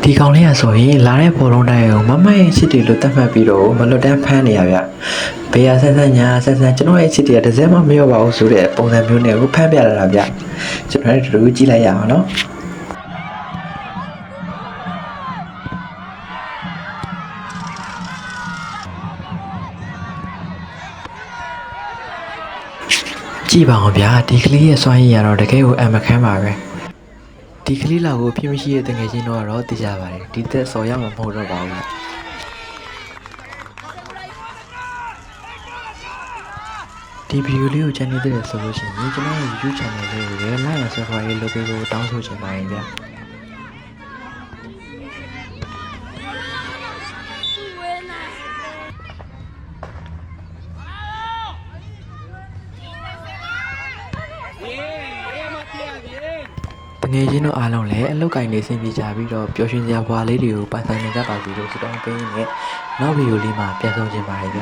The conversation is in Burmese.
ဒီကောင်လေးကဆိုရင်လာတဲ့ဘောလုံးတိုင်းကိုမမရဲ့ချစ်တယ်လို့တတ်မှတ်ပြီးတော့မလွတ်တမ်းဖမ်းနေရဗျ။ဘေးရဆန်းဆန်းညာဆန်းဆန်းကျွန်တော်ရဲ့ချစ်တယ်ကတစ်စက်မှမရောပါဘူးဆိုတဲ့ပုံစံမျိုးနဲ့ကိုဖမ်းပြလာတာဗျ။ကျွန်တော်တို့ကြည့်လိုက်ရအောင်နော်။ကြည့်ပါအောင်ဗျာဒီကလေးရဲ့စွမ်းရည်ကတော့တကယ်ကိုအမခမ်းပါပဲဒီကလေးလောက်ကိုဖြစ်မရှိတဲ့တငယ်ချင်းတို့ကတော့သိကြပါတယ်ဒီသက်စော်ရမှာမဟုတ်တော့ပါဘူးဒီဗီဒီယိုလေးကိုချန်နေတဲ့ဆိုလို့ရှိရင်ကျွန်တော်ရဲ့ YouTube channel လေးကိုလည်း like and subscribe လုပ်ပေးဖို့တောင်းဆိုချင်ပါတယ်ဗျာတငယ်ချင်းတို့အားလုံးလည်းအလုပ်ကိုင်းနေဆင်ပြေကြပြီးတော့ပျော်ရွှင်စရာဘဝလေးတွေကိုပိုင်ဆိုင်နေကြပါပြီလို့ဆုတောင်းပေးနေနောက်ဗီဒီယိုလေးမှာပြန်ဆောင်ချင်ပါတယ်ဗျ